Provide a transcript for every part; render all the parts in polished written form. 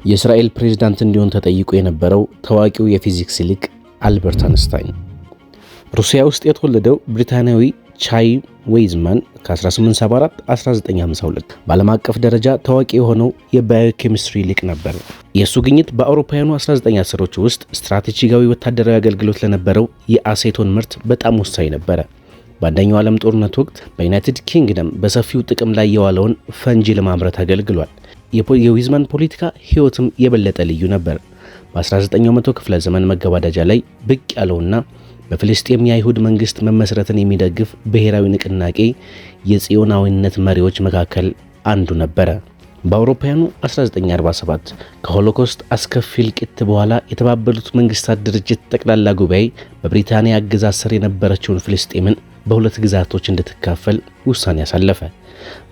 የእስራኤል ፕሬዝዳንት እንዲሆን ተጠይቆ የነበረው ታዋቂው የፊዚክስ ሊቅ አልበርት አንስታይን ሩሲያ ውስጥ የተወለደው ብሪታንያዊ ቻይም ዌይዝማን ከ1874 1952 በዓለም አቀፍ ደረጃ ታዋቂ የሆነው የባዮኬሚስትሪ ሊቅ ነበር። የእሱ ግኝት በአውሮፓውያኑ 1910ዎቹ ውስጥ ስትራቴጂካዊ ወታደራዊ አገልግሎት ለነበረው የአሴቶን ምርት በጣም ወሳኝ ነበረ። በአንደኛው ዓለም ጦርነት ወቅት በዩናይትድ ኪንግደም በሰፊው ጥቅም ላይ የዋለውን ፈንጂ ለማምረት አገልግሏል። የዌይዝማን ፖለቲካ ሕይወትም የበለጠ ልዩ ነበር። በ19ኛው መቶ ክፍለ ዘመን መገባደጃ ላይ ብቅ ያለውና በፍልስጤም የአይሁድ መንግስት መመስረትን የሚደግፍ ብሔራዊ ንቅናቄ የጽዮናዊነት መሪዎች መካከል አንዱ ነበረ። በአውሮፓውያኑ 1947 ከሆሎኮስት አስከፊ እልቂት በኋላ የተባበሩት መንግስታት ድርጅት ጠቅላላ ጉባኤ በብሪታንያ አገዛዝ ስር የነበረችውን ፍልስጤምን በሁለት ግዛቶች እንድትካፈል ውሳኔ ያሳለፈ።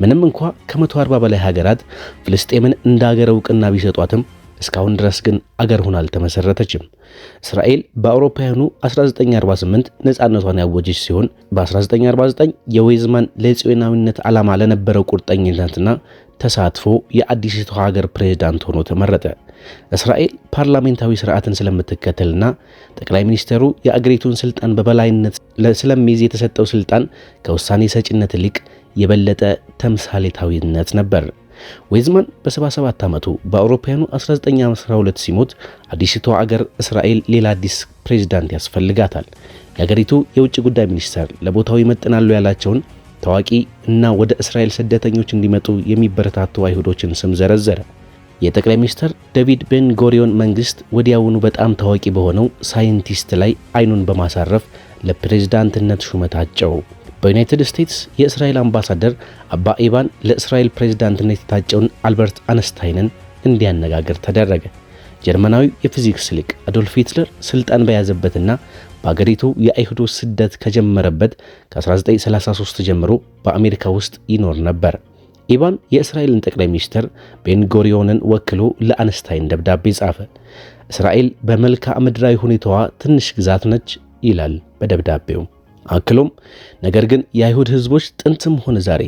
ምንም እንኳ ከ140 በላይ ሀገራት ፍልስጤምን እንደ ሀገር እውቅና ቢሰጧትም እስካሁን ድረስ ግን አገር ሆና አልተመሰረተችም። እስራኤል በአውሮፓውያኑ 1948 ነፃነቷን ያወጀች ሲሆን በ1949 የዌይዝማን ለጽዮናዊነት ዓላማ ለነበረው ቁርጠኝነትና ተሳትፎ የአዲሲቷ ሀገር ፕሬዝዳንት ሆኖ ተመረጠ። እስራኤል ፓርላሜንታዊ ስርዓትን ስለምትከተልና ጠቅላይ ሚኒስትሩ የአገሪቱን ስልጣን በበላይነት ስለሚይዝ የተሰጠው ስልጣን ከውሳኔ ሰጪነት ይልቅ የበለጠ ተምሳሌታዊነት ነበር። ዌይዝማን በ77 ዓመቱ በአውሮፓውያኑ 1912 ሲሞት አዲሲቷ አገር እስራኤል ሌላ አዲስ ፕሬዝዳንት ያስፈልጋታል። የአገሪቱ የውጭ ጉዳይ ሚኒስተር ለቦታው ይመጥናሉ ያላቸውን ታዋቂ እና ወደ እስራኤል ስደተኞች እንዲመጡ የሚበረታቱ አይሁዶችን ስም ዘረዘረ። የጠቅላይ ሚኒስትር ዴቪድ ቤን ጎሪዮን መንግስት ወዲያውኑ በጣም ታዋቂ በሆነው ሳይንቲስት ላይ አይኑን በማሳረፍ ለፕሬዝዳንትነት ሹመታቸው። በዩናይትድ ስቴትስ የእስራኤል አምባሳደር አባ ኢቫን ለእስራኤል ፕሬዝዳንትነት የታጨውን አልበርት አንስታይንን እንዲያነጋግር ተደረገ። ጀርመናዊ የፊዚክስ ሊቅ አዶልፍ ሂትለር ስልጣን በያዘበትና በአገሪቱ የአይሁዶች ስደት ከጀመረበት ከ1933 ጀምሮ በአሜሪካ ውስጥ ይኖር ነበር። ኢቫን የእስራኤልን ጠቅላይ ሚኒስትር ቤን ጎሪዮንን ወክሎ ለአንስታይን ደብዳቤ ጻፈ። እስራኤል በመልክዓ ምድራዊ ሁኔታዋ ትንሽ ግዛት ነች ይላል በደብዳቤው። አክሎም ነገር ግን የአይሁድ ህዝቦች ጥንትም ሆነ ዛሬ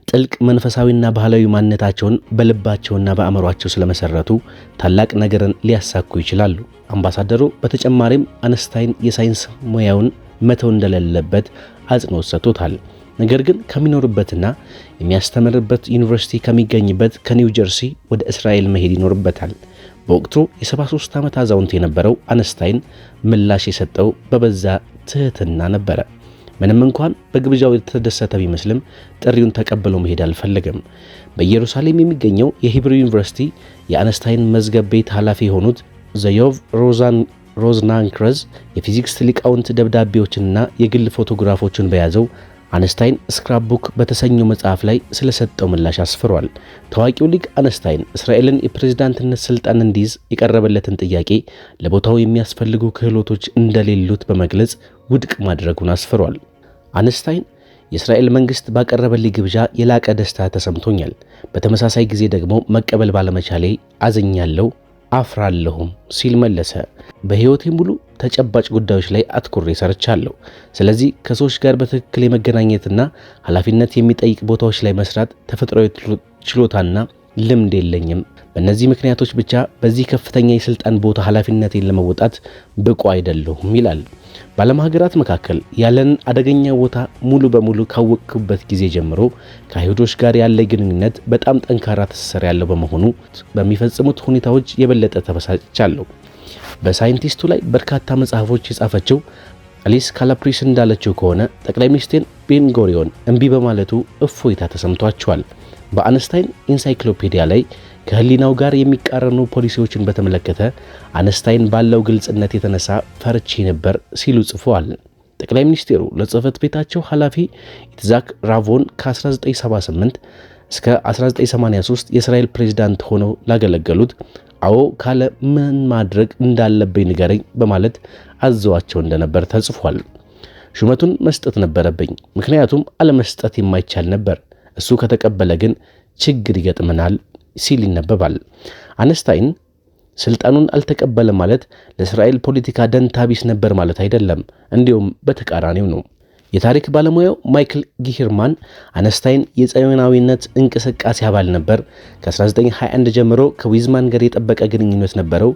ጥልቅ መንፈሳዊና ባህላዊ ማንነታቸውን በልባቸውና በአእምሯቸው ስለመሰረቱ ታላቅ ነገርን ሊያሳኩ ይችላሉ። አምባሳደሩ በተጨማሪም አንስታይን የሳይንስ ሙያውን መተው እንደሌለበት አጽንኦት ሰጥቶታል። ነገር ግን ከሚኖርበትና የሚያስተምርበት ዩኒቨርሲቲ ከሚገኝበት ከኒው ጀርሲ ወደ እስራኤል መሄድ ይኖርበታል። በወቅቱ የ73 ዓመት አዛውንት የነበረው አንስታይን ምላሽ የሰጠው በበዛ ትህትና ነበረ። ምንም እንኳን በግብዣው የተደሰተ ቢመስልም ጥሪውን ተቀብሎ መሄድ አልፈለገም። በኢየሩሳሌም የሚገኘው የሂብሩ ዩኒቨርሲቲ የአንስታይን መዝገብ ቤት ኃላፊ የሆኑት ዘዮቭ ሮዝናንክረዝ የፊዚክስ ሊቃውንት ደብዳቤዎችንና የግል ፎቶግራፎችን በያዘው አንስታይን ስክራፕቡክ በተሰኘው መጽሐፍ ላይ ስለሰጠው ምላሽ አስፍሯል። ታዋቂው ሊቅ አንስታይን እስራኤልን የፕሬዝዳንትነት ስልጣን እንዲይዝ የቀረበለትን ጥያቄ ለቦታው የሚያስፈልጉ ክህሎቶች እንደሌሉት በመግለጽ ውድቅ ማድረጉን አስፍሯል። አንስታይን የእስራኤል መንግስት ባቀረበልኝ ግብዣ የላቀ ደስታ ተሰምቶኛል፣ በተመሳሳይ ጊዜ ደግሞ መቀበል ባለመቻሌ አዝኛለሁ፣ አፍራለሁም ሲል መለሰ። በህይወቴ ሙሉ ተጨባጭ ጉዳዮች ላይ አትኩሬ ሰርቻለሁ። ስለዚህ ከሰዎች ጋር በትክክል የመገናኘትና ኃላፊነት የሚጠይቅ ቦታዎች ላይ መስራት ተፈጥሯዊ ችሎታና ልምድ የለኝም። በእነዚህ ምክንያቶች ብቻ በዚህ ከፍተኛ የስልጣን ቦታ ኃላፊነቴን ለመወጣት ብቁ አይደለሁም ይላል። በዓለም ሀገራት መካከል ያለን አደገኛ ቦታ ሙሉ በሙሉ ካወቅኩበት ጊዜ ጀምሮ ከአይሁዶች ጋር ያለ ግንኙነት በጣም ጠንካራ ትስስር ያለው በመሆኑ በሚፈጽሙት ሁኔታዎች የበለጠ ተበሳጭቻለሁ። በሳይንቲስቱ ላይ በርካታ መጽሐፎች የጻፈችው አሊስ ካላፕሪስ እንዳለችው ከሆነ ጠቅላይ ሚኒስትር ቤን ጎሪዮን እምቢ በማለቱ እፎይታ ተሰምቷቸዋል። በአንስታይን ኢንሳይክሎፔዲያ ላይ ከህሊናው ጋር የሚቃረኑ ፖሊሲዎችን በተመለከተ አንስታይን ባለው ግልጽነት የተነሳ ፈርቼ ነበር ሲሉ ጽፈዋል። ጠቅላይ ሚኒስትሩ ለጽህፈት ቤታቸው ኃላፊ ኢትዛክ ራቮን ከ1978 እስከ 1983 የእስራኤል ፕሬዝዳንት ሆነው ላገለገሉት አዎ ካለ ምን ማድረግ እንዳለብኝ ንገረኝ በማለት አዘዋቸው እንደነበር ተጽፏል። ሹመቱን መስጠት ነበረብኝ፣ ምክንያቱም አለመስጠት የማይቻል ነበር። እሱ ከተቀበለ ግን ችግር ይገጥመናል ሲል ይነበባል። አንስታይን ስልጣኑን አልተቀበለ ማለት ለእስራኤል ፖለቲካ ደንታ ቢስ ነበር ማለት አይደለም፣ እንዲሁም በተቃራኒው ነው። የታሪክ ባለሙያው ማይክል ጊሄርማን አነስታይን የጽዮናዊነት እንቅስቃሴ አባል ነበር። ከ1921 ጀምሮ ከዊዝማን ጋር የጠበቀ ግንኙነት ነበረው።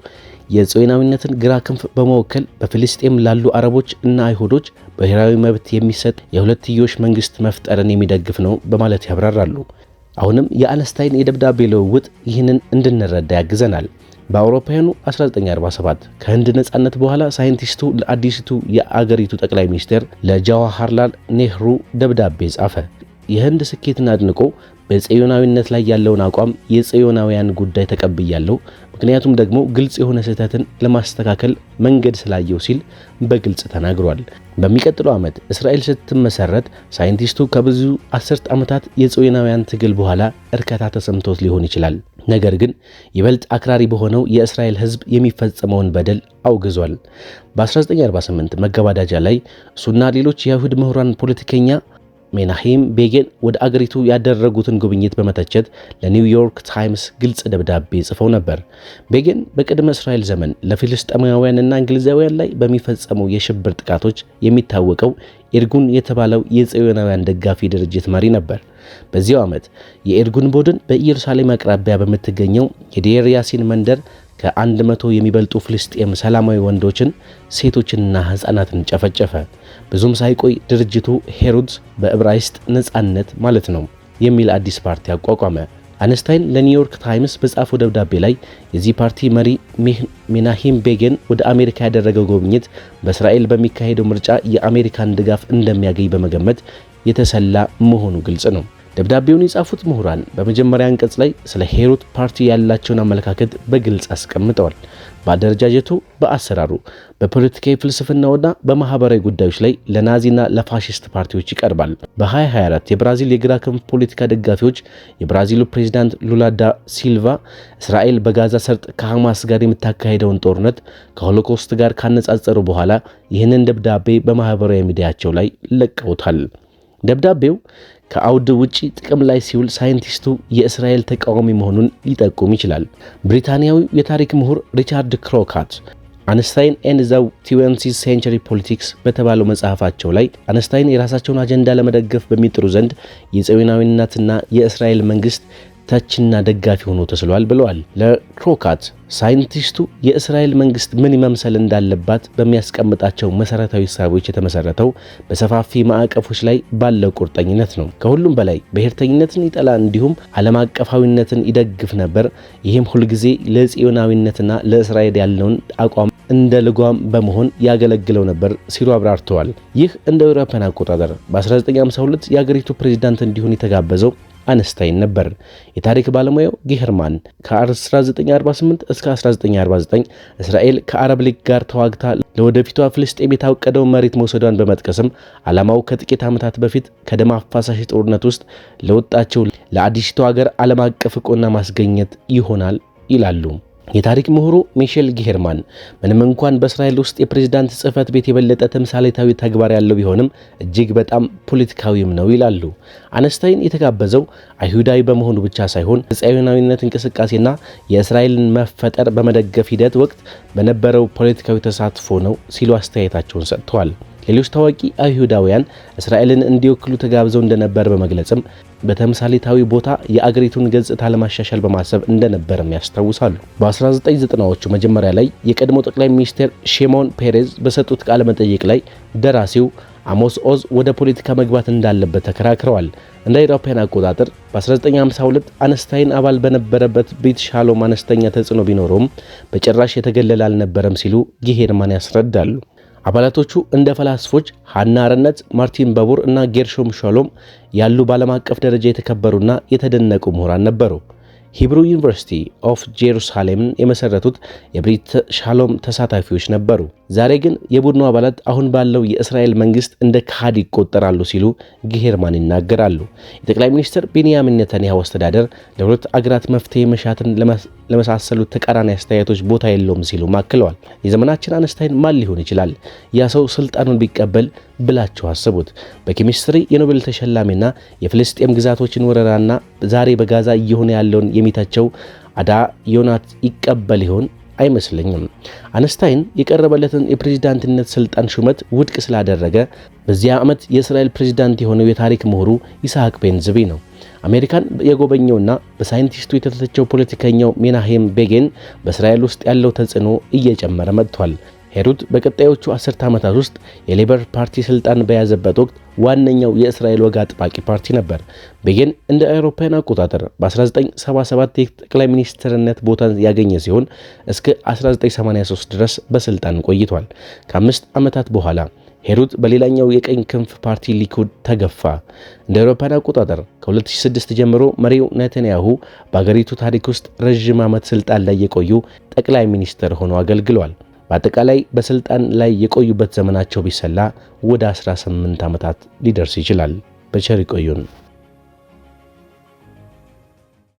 የጽዮናዊነትን ግራ ክንፍ በመወከል በፍልስጤም ላሉ አረቦች እና አይሁዶች ብሔራዊ መብት የሚሰጥ የሁለትዮሽ መንግስት መፍጠርን የሚደግፍ ነው በማለት ያብራራሉ። አሁንም የአነስታይን የደብዳቤ ልውውጥ ይህንን እንድንረዳ ያግዘናል። በአውሮፓውያኑ 1947 ከህንድ ነጻነት በኋላ ሳይንቲስቱ ለአዲስቱ የአገሪቱ ጠቅላይ ሚኒስትር ለጃዋሃርላል ኔህሩ ደብዳቤ ጻፈ። የህንድ ስኬትን አድንቆ በጽዮናዊነት ላይ ያለውን አቋም የጽዮናውያን ጉዳይ ተቀብያለሁ፣ ምክንያቱም ደግሞ ግልጽ የሆነ ስህተትን ለማስተካከል መንገድ ስላየው ሲል በግልጽ ተናግሯል። በሚቀጥለው ዓመት እስራኤል ስትመሰረት ሳይንቲስቱ ከብዙ አስርት ዓመታት የጽዮናውያን ትግል በኋላ እርካታ ተሰምቶት ሊሆን ይችላል። ነገር ግን ይበልጥ አክራሪ በሆነው የእስራኤል ህዝብ የሚፈጸመውን በደል አውግዟል። በ1948 መገባዳጃ ላይ እሱና ሌሎች የአይሁድ ምሁራን ፖለቲከኛ ሜናሄም ቤጌን ወደ አገሪቱ ያደረጉትን ጉብኝት በመተቸት ለኒውዮርክ ታይምስ ግልጽ ደብዳቤ ጽፈው ነበር። ቤጌን በቅድመ እስራኤል ዘመን ለፊልስጤማውያንና እንግሊዛውያን ላይ በሚፈጸሙ የሽብር ጥቃቶች የሚታወቀው ኤርጉን የተባለው የጽዮናውያን ደጋፊ ድርጅት መሪ ነበር። በዚያው ዓመት የኤርጉን ቡድን በኢየሩሳሌም አቅራቢያ በምትገኘው የዴር ያሲን መንደር ከ100 የሚበልጡ ፍልስጤም ሰላማዊ ወንዶችን፣ ሴቶችንና ሕፃናትን ጨፈጨፈ። ብዙም ሳይቆይ ድርጅቱ ሄሮድስ በዕብራይስጥ ነጻነት ማለት ነው የሚል አዲስ ፓርቲ አቋቋመ። አነስታይን ለኒውዮርክ ታይምስ በጻፈው ደብዳቤ ላይ የዚህ ፓርቲ መሪ ሜናሄም ቤጌን ወደ አሜሪካ ያደረገው ጉብኝት በእስራኤል በሚካሄደው ምርጫ የአሜሪካን ድጋፍ እንደሚያገኝ በመገመት የተሰላ መሆኑ ግልጽ ነው። ደብዳቤውን የጻፉት ምሁራን በመጀመሪያ አንቀጽ ላይ ስለ ሄሮድ ፓርቲ ያላቸውን አመለካከት በግልጽ አስቀምጠዋል። በአደረጃጀቱ፣ በአሰራሩ፣ በፖለቲካዊ ፍልስፍናውና በማህበራዊ ጉዳዮች ላይ ለናዚና ለፋሺስት ፓርቲዎች ይቀርባል። በ2024 የብራዚል የግራ ክንፍ ፖለቲካ ደጋፊዎች የብራዚሉ ፕሬዚዳንት ሉላ ዳ ሲልቫ እስራኤል በጋዛ ሰርጥ ከሐማስ ጋር የምታካሄደውን ጦርነት ከሆሎኮስት ጋር ካነጻጸሩ በኋላ ይህንን ደብዳቤ በማህበራዊ ሚዲያቸው ላይ ለቀውታል። ደብዳቤው ከአውድ ውጪ ጥቅም ላይ ሲውል ሳይንቲስቱ የእስራኤል ተቃዋሚ መሆኑን ሊጠቁም ይችላል። ብሪታንያዊው የታሪክ ምሁር ሪቻርድ ክሮካት አነስታይን ኤንድ ዘ 20th ሴንቸሪ ፖለቲክስ በተባለው መጽሐፋቸው ላይ አነስታይን የራሳቸውን አጀንዳ ለመደገፍ በሚጥሩ ዘንድ የጽዮናዊነትና የእስራኤል መንግስት ተችና ደጋፊ ሆኖ ተስሏል ብለዋል። ለክሮካት ሳይንቲስቱ የእስራኤል መንግስት ምን መምሰል እንዳለባት በሚያስቀምጣቸው መሰረታዊ ሐሳቦች የተመሰረተው በሰፋፊ ማዕቀፎች ላይ ባለው ቁርጠኝነት ነው። ከሁሉም በላይ ብሔርተኝነትን ይጠላ እንዲሁም ዓለም አቀፋዊነትን ይደግፍ ነበር። ይህም ሁልጊዜ ለጽዮናዊነትና ለእስራኤል ያለውን አቋም እንደ ልጓም በመሆን ያገለግለው ነበር ሲሉ አብራርተዋል። ይህ እንደ አውሮፓውያን አቆጣጠር በ1952 የአገሪቱ ፕሬዝዳንት እንዲሆን የተጋበዘው አነስታይን ነበር። የታሪክ ባለሙያው ጊሄርማን ከ1948 እስከ 1949 እስራኤል ከአረብ ሊግ ጋር ተዋግታ ለወደፊቷ ፍልስጤም የታቀደውን መሬት መውሰዷን በመጥቀስም ዓላማው ከጥቂት ዓመታት በፊት ከደም አፋሳሽ ጦርነት ውስጥ ለወጣቸው ለአዲስቷ ሀገር ዓለም አቀፍ ዕውቅና ማስገኘት ይሆናል ይላሉ። የታሪክ ምሁሩ ሚሼል ጊሄርማን ምንም እንኳን በእስራኤል ውስጥ የፕሬዝዳንት ጽህፈት ቤት የበለጠ ተምሳሌታዊ ተግባር ያለው ቢሆንም እጅግ በጣም ፖለቲካዊም ነው ይላሉ። አነስታይን የተጋበዘው አይሁዳዊ በመሆኑ ብቻ ሳይሆን ጽዮናዊነት እንቅስቃሴና የእስራኤልን መፈጠር በመደገፍ ሂደት ወቅት በነበረው ፖለቲካዊ ተሳትፎ ነው ሲሉ አስተያየታቸውን ሰጥተዋል። ሌሎች ታዋቂ አይሁዳውያን እስራኤልን እንዲወክሉ ተጋብዘው እንደነበር በመግለጽም በተምሳሌታዊ ቦታ የአገሪቱን ገጽታ ለማሻሻል በማሰብ እንደነበርም ያስታውሳሉ። በ1990ዎቹ መጀመሪያ ላይ የቀድሞ ጠቅላይ ሚኒስትር ሺሞን ፔሬዝ በሰጡት ቃለ መጠይቅ ላይ ደራሲው አሞስ ኦዝ ወደ ፖለቲካ መግባት እንዳለበት ተከራክረዋል። እንደ አውሮፓውያን አቆጣጠር በ1952 አነስታይን አባል በነበረበት ቤት ሻሎም አነስተኛ ተጽዕኖ ቢኖረውም በጭራሽ የተገለለ አልነበረም ሲሉ ጊሄርማን ያስረዳሉ። አባላቶቹ እንደ ፈላስፎች ሃና አረነት፣ ማርቲን ባቡር እና ጌርሾም ሻሎም ያሉ በዓለም አቀፍ ደረጃ የተከበሩና የተደነቁ ምሁራን ነበሩ። ሂብሩ ዩኒቨርሲቲ ኦፍ ጄሩሳሌምን የመሰረቱት የብሪት ሻሎም ተሳታፊዎች ነበሩ። ዛሬ ግን የቡድኑ አባላት አሁን ባለው የእስራኤል መንግስት እንደ ካድ ይቆጠራሉ ሲሉ ጊሄርማን ይናገራሉ። የጠቅላይ ሚኒስትር ቤንያሚን ኔታንያሁ አስተዳደር ለሁለት አገራት መፍትሄ መሻትን ለመሳሰሉት ተቃራኒ አስተያየቶች ቦታ የለውም ሲሉ አክለዋል። የዘመናችን አነስታይን ማን ሊሆን ይችላል? ያ ሰው ስልጣኑን ቢቀበል ብላችሁ አስቡት። በኬሚስትሪ የኖቤል ተሸላሚና የፍልስጤም ግዛቶችን ወረራና ዛሬ በጋዛ እየሆነ ያለውን የሚተቸው አዳ ዮናት ይቀበል ይሆን? አይመስለኝም። አንስታይን የቀረበለትን የፕሬዝዳንትነት ስልጣን ሹመት ውድቅ ስላደረገ በዚያ ዓመት የእስራኤል ፕሬዝዳንት የሆነው የታሪክ ምሁሩ ይስሐቅ ቤንዝቢ ነው። አሜሪካን የጎበኘውና በሳይንቲስቱ የተተቸው ፖለቲከኛው ሜናሄም ቤጌን በእስራኤል ውስጥ ያለው ተጽዕኖ እየጨመረ መጥቷል። ሄሩት በቀጣዮቹ 10 ዓመታት ውስጥ የሌበር ፓርቲ ስልጣን በያዘበት ወቅት ዋነኛው የእስራኤል ወግ አጥባቂ ፓርቲ ነበር። ቤጊን እንደ አውሮፓውያን አቆጣጠር በ1977 የጠቅላይ ሚኒስትርነት ቦታን ያገኘ ሲሆን እስከ 1983 ድረስ በስልጣን ቆይቷል። ከ5 ዓመታት በኋላ ሄሩት በሌላኛው የቀኝ ክንፍ ፓርቲ ሊኩድ ተገፋ። እንደ አውሮፓውያን አቆጣጠር ከ2006 ጀምሮ መሪው ኔታንያሁ በአገሪቱ ታሪክ ውስጥ ረዥም ዓመት ስልጣን ላይ የቆዩ ጠቅላይ ሚኒስትር ሆነው አገልግለዋል። በአጠቃላይ በስልጣን ላይ የቆዩበት ዘመናቸው ቢሰላ ወደ 18 ዓመታት ሊደርስ ይችላል። በቸር ይቆዩን።